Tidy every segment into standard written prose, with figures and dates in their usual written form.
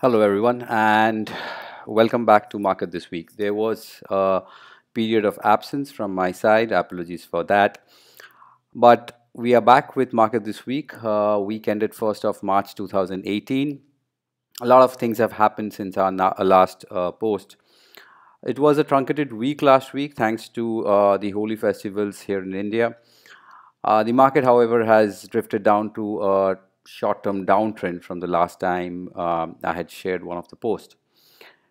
Hello, everyone, and welcome back to Market This Week. There was a period of absence from my side. Apologies for that. But we are back with Market This Week. Week ended 1st of March 2018. A lot of things have happened since our last post. It was a truncated week last week thanks to the holy festivals here in India. The market, however, has drifted down to a short-term downtrend from the last time I had shared one of the posts.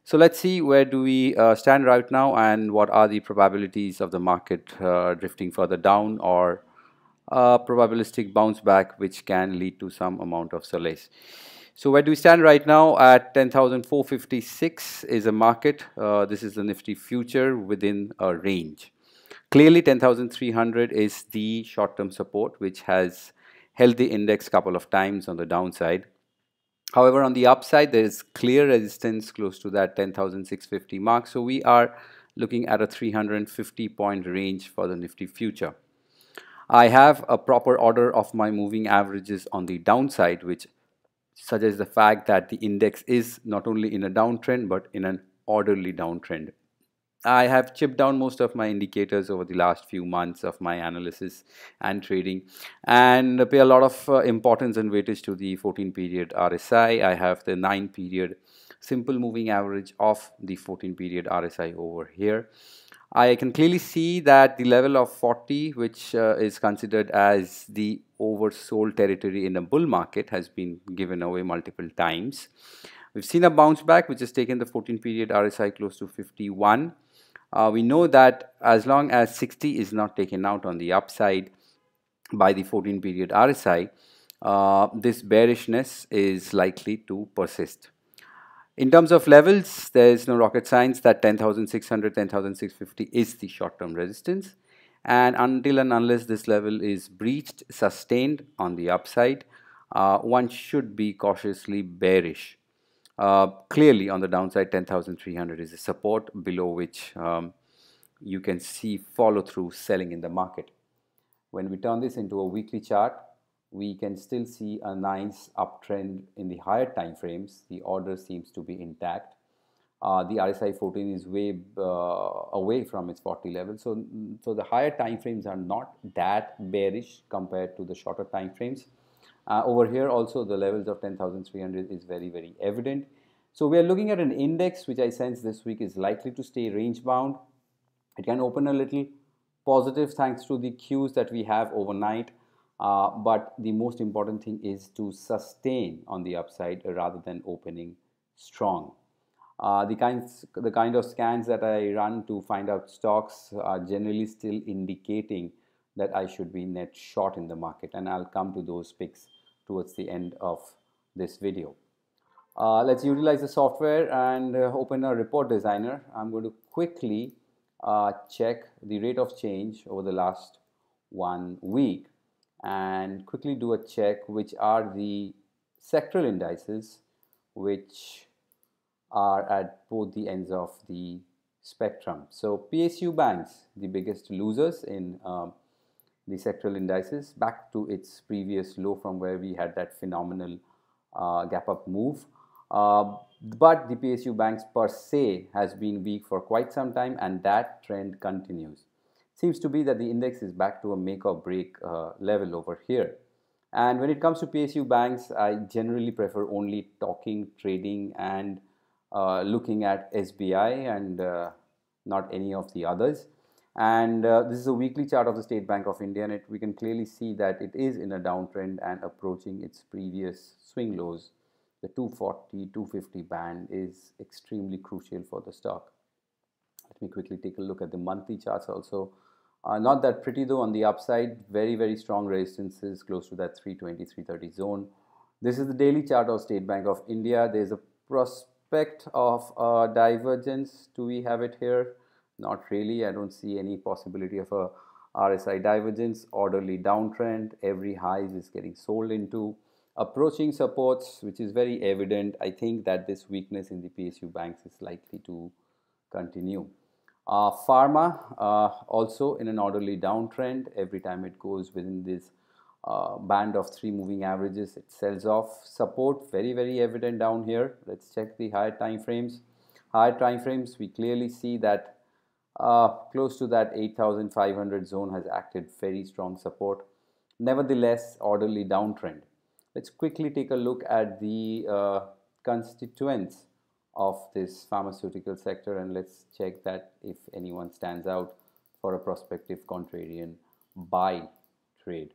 So let's see where do we stand right now and what are the probabilities of the market drifting further down or a probabilistic bounce back which can lead to some amount of solace. So where do we stand right now? At 10,456 is a market. This is the Nifty future within a range. Clearly 10,300 is the short-term support which has held the index a couple of times on the downside. However, on the upside, there is clear resistance close to that 10,650 mark. So we are looking at a 350 point range for the Nifty future. I have a proper order of my moving averages on the downside, which suggests the fact that the index is not only in a downtrend but in an orderly downtrend. I have chipped down most of my indicators over the last few months of my analysis and trading and pay a lot of importance and weightage to the 14 period RSI. I have the 9 period simple moving average of the 14 period RSI over here. I can clearly see that the level of 40, which is considered as the oversold territory in a bull market, has been given away multiple times. We've seen a bounce back, which has taken the 14 period RSI close to 51. We know that as long as 60 is not taken out on the upside by the 14 period RSI, this bearishness is likely to persist. In terms of levels, there is no rocket science that 10,600, 10,650 is the short-term resistance. And until and unless this level is breached, sustained on the upside, one should be cautiously bearish. Clearly, on the downside, 10,300 is a support below which you can see follow-through selling in the market. When we turn this into a weekly chart, we can still see a nice uptrend in the higher time frames. The order seems to be intact. The RSI 14 is way away from its 40 level. So the higher time frames are not that bearish compared to the shorter time frames. Over here also the levels of 10,300 is very, very evident. So we are looking at an index which I sense this week is likely to stay range bound. It can open a little positive thanks to the cues that we have overnight. But the most important thing is to sustain on the upside rather than opening strong. The kind of scans that I run to find out stocks are generally still indicating that I should be net short in the market, and I'll come to those picks towards the end of this video. Let's utilize the software and open a report designer. I'm going to quickly check the rate of change over the last 1 week and quickly do a check which are the sectoral indices which are at both the ends of the spectrum. So PSU banks, the biggest losers in the sectoral indices, back to its previous low from where we had that phenomenal gap up move. But the PSU banks per se has been weak for quite some time, and that trend continues. Seems to be that the index is back to a make or break level over here. And when it comes to PSU banks, I generally prefer only talking, trading, and looking at SBI and not any of the others. And this is a weekly chart of the State Bank of India, and we can clearly see that it is in a downtrend and approaching its previous swing lows. The 240, 250 band is extremely crucial for the stock. Let me quickly take a look at the monthly charts also. Not that pretty though on the upside. Very, very strong resistances close to that 320, 330 zone. This is the daily chart of State Bank of India. There's a prospect of divergence. Do we have it here? Not really. I don't see any possibility of a RSI divergence. Orderly downtrend. Every high is getting sold into. Approaching supports, which is very evident. I think that this weakness in the PSU banks is likely to continue. Pharma also in an orderly downtrend. Every time it goes within this band of 3 moving averages. It sells off. Support very evident down here. Let's check the higher time frames. Higher time frames, we clearly see that close to that 8,500 zone has acted very strong support. Nevertheless, orderly downtrend. Let's quickly take a look at the constituents of this pharmaceutical sector, and let's check that if anyone stands out for a prospective contrarian buy trade.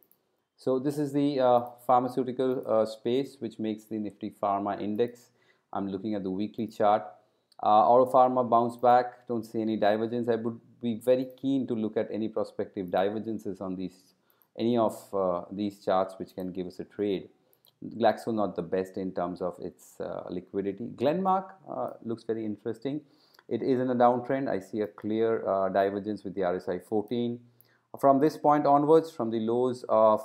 So this is the pharmaceutical space which makes the Nifty Pharma Index. I'm looking at the weekly chart. Auto Pharma bounce back, don't see any divergence. I would be very keen to look at any prospective divergences on any of these charts which can give us a trade. Glaxo not the best in terms of its liquidity. Glenmark looks very interesting. It is in a downtrend. I see a clear divergence with the RSI 14. From this point onwards, from the lows of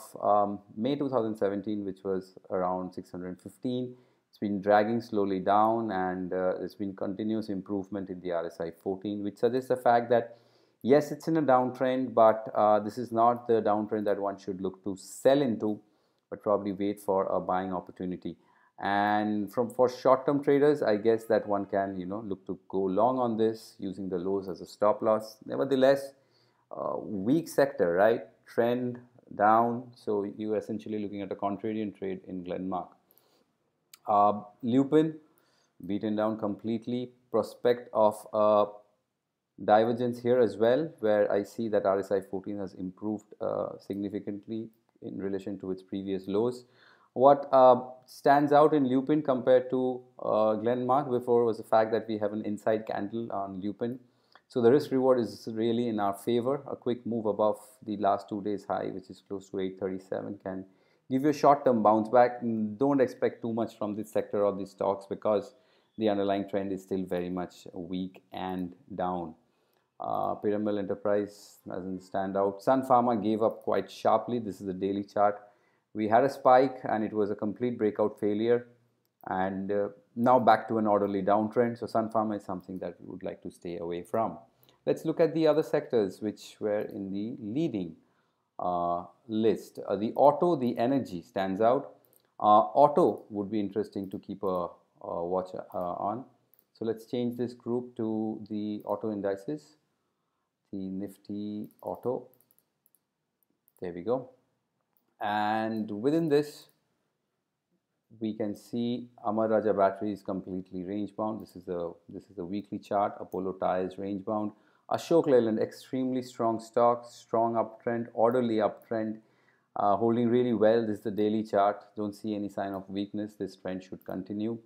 May 2017, which was around 615, it's been dragging slowly down, and there's been continuous improvement in the RSI 14, which suggests the fact that yes, it's in a downtrend, but this is not the downtrend that one should look to sell into, but probably wait for a buying opportunity. And for short-term traders, I guess that one can look to go long on this using the lows as a stop loss. Nevertheless, weak sector, right? Trend down, so you're essentially looking at a contrarian trade in Glenmark. Lupin beaten down completely. Prospect of divergence here as well, where I see that RSI 14 has improved significantly in relation to its previous lows. What stands out in Lupin compared to Glenmark before was the fact that we have an inside candle on Lupin. So the risk reward is really in our favor. A quick move above the last 2 days high, which is close to 837, can give you a short-term bounce back. Don't expect too much from this sector or these stocks because the underlying trend is still very much weak and down. Piramal Enterprise doesn't stand out. Sun Pharma gave up quite sharply. This is the daily chart. We had a spike and it was a complete breakout failure, and now back to an orderly downtrend. So Sun Pharma is something that we would like to stay away from. Let's look at the other sectors which were in the leading list. The auto, the energy stands out. Auto would be interesting to keep a watch on. So let's change this group to the auto indices, the Nifty Auto. There we go. And within this, we can see Amar Raja Battery is completely range bound. This is the weekly chart. Apollo Tyres range bound. Ashok Leyland, extremely strong stock, strong uptrend, orderly uptrend, holding really well. This is the daily chart. Don't see any sign of weakness. This trend should continue.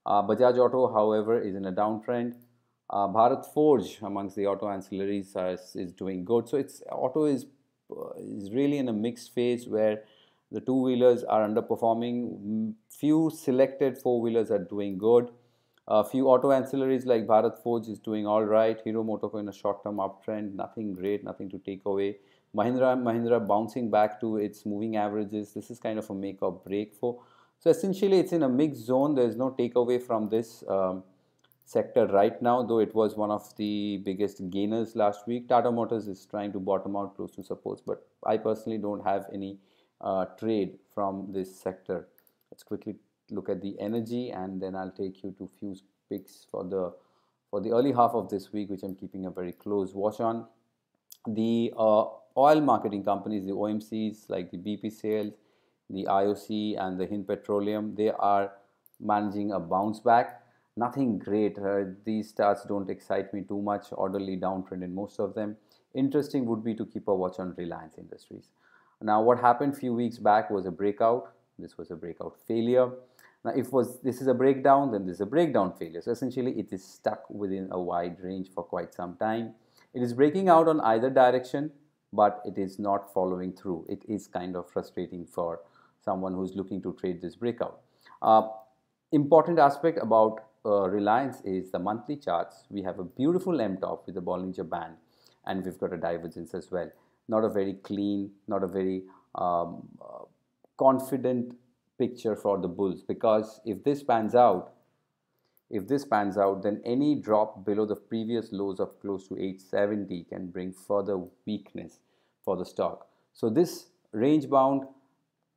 Bajaj Auto, however, is in a downtrend. Bharat Forge amongst the auto ancillaries is doing good. So its auto is really in a mixed phase where the two-wheelers are underperforming. Few selected four-wheelers are doing good. A few auto ancillaries like Bharat Forge is doing all right. Hero MotoCorp in a short-term uptrend, nothing great, nothing to take away. Mahindra bouncing back to its moving averages. This is kind of a make or break for. So essentially, it's in a mixed zone. There is no takeaway from this sector right now, though it was one of the biggest gainers last week. Tata Motors is trying to bottom out close to supports, but I personally don't have any trade from this sector. Let's quickly look at the energy, and then I'll take you to few picks for the early half of this week, which I'm keeping a very close watch on. The oil marketing companies, the OMCs like the BPCL, the IOC, and the Hind Petroleum, they are managing a bounce back. Nothing great. These starts don't excite me too much. Orderly downtrend in most of them. Interesting would be to keep a watch on Reliance Industries. Now, what happened a few weeks back was a breakout. This was a breakout failure. Now, if this is a breakdown, then this is a breakdown failure. So essentially, it is stuck within a wide range for quite some time. It is breaking out on either direction, but it is not following through. It is kind of frustrating for someone who's looking to trade this breakout. Important aspect about Reliance is the monthly charts. We have a beautiful M top with a Bollinger Band, and we've got a divergence as well. Not a very clean, not a very confident picture for the bulls, because if this pans out, then any drop below the previous lows of close to 870 can bring further weakness for the stock. So this range bound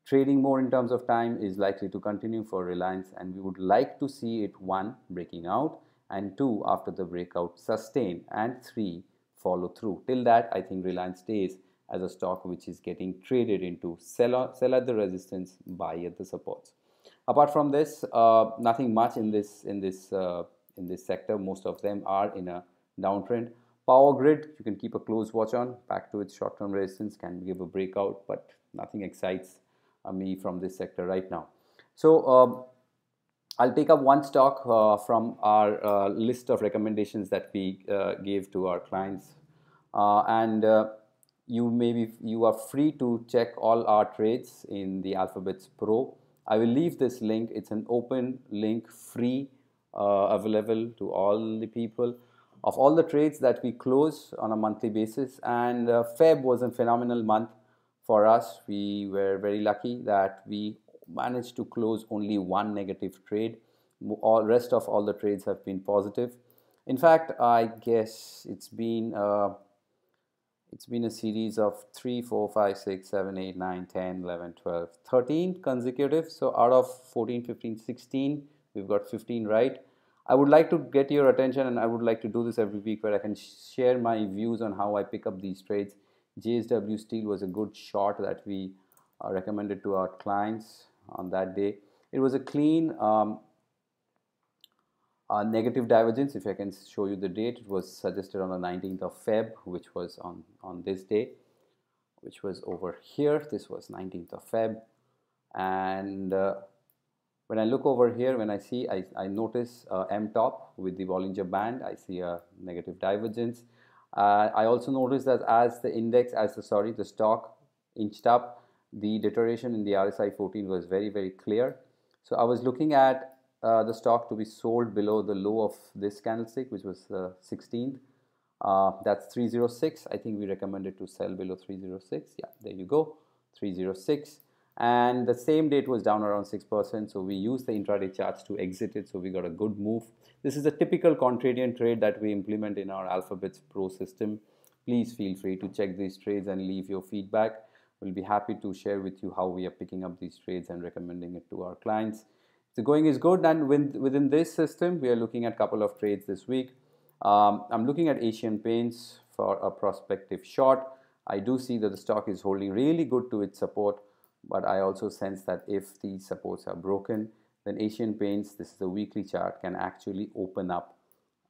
Trading more in terms of time is likely to continue for Reliance, and we would like to see it, one, breaking out, and two, after the breakout, sustain, and three, follow through. Till that, I think Reliance stays as a stock which is getting traded into sell at the resistance, buy at the supports. Apart from this, nothing much in this sector. Most of them are in a downtrend. Power grid, you can keep a close watch on. Back to its short-term resistance, can give a breakout, but nothing excites me from this sector right now. So I'll take up one stock from our list of recommendations that we gave to our clients, and you are free to check all our trades in the Alphabets Pro. I will leave this link. It's an open link, free, available to all the people, of all the trades that we close on a monthly basis. And Feb was a phenomenal month for us. We were very lucky that we managed to close only one negative trade. All rest of all the trades have been positive. In fact, I guess it's been a series of 3, 4, 5, 6, 7, 8, 9, 10, 11, 12, 13 consecutive. So out of 14, 15, 16, we've got 15 right. I would like to get your attention, and I would like to do this every week where I can share my views on how I pick up these trades. JSW Steel was a good short that we recommended to our clients on that day. It was a clean negative divergence. If I can show you the date, it was suggested on the 19th of Feb, which was on this day, which was over here. This was 19th of Feb. And when I look over here, when I see, I notice M top with the Bollinger Band, I see a negative divergence. I also notice that as the stock inched up, the deterioration in the RSI 14 was very, very clear. So I was looking at the stock to be sold below the low of this candlestick, which was 16th. That's 306. I think we recommended to sell below 306. Yeah, there you go, 306. And the same date was down around 6%. So we used the intraday charts to exit it. So we got a good move. This is a typical contrarian trade that we implement in our Alphabets Pro system. Please feel free to check these trades and leave your feedback. We'll be happy to share with you how we are picking up these trades and recommending it to our clients. The going is good, and within this system, we are looking at a couple of trades this week. I'm looking at Asian Paints for a prospective short. I do see that the stock is holding really good to its support, but I also sense that if these supports are broken, then Asian Paints, this is a weekly chart, can actually open up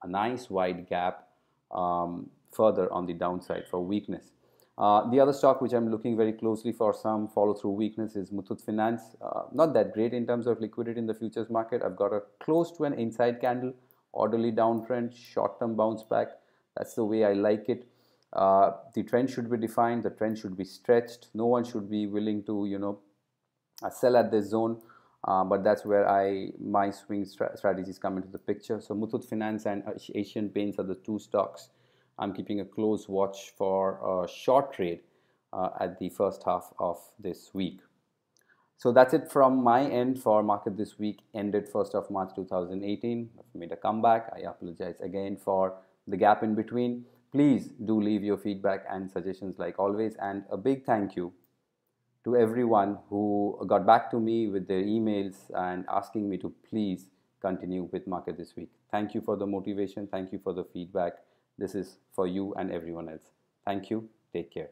a nice wide gap further on the downside for weakness. The other stock which I'm looking very closely for some follow-through weakness is Muthoot Finance. Not that great in terms of liquidity in the futures market. I've got a close to an inside candle, orderly downtrend, short-term bounce back. That's the way I like it. The trend should be defined. The trend should be stretched. No one should be willing to, sell at this zone. But that's where my swing strategies come into the picture. So Muthoot Finance and Asian Paints are the two stocks I'm keeping a close watch for a short trade at the first half of this week. So that's it from my end for market this week, ended 1st of March 2018. I've made a comeback. I apologize again for the gap in between. Please do leave your feedback and suggestions like always. And a big thank you to everyone who got back to me with their emails and asking me to please continue with market this week. Thank you for the motivation. Thank you for the feedback. This is for you and everyone else. Thank you. Take care.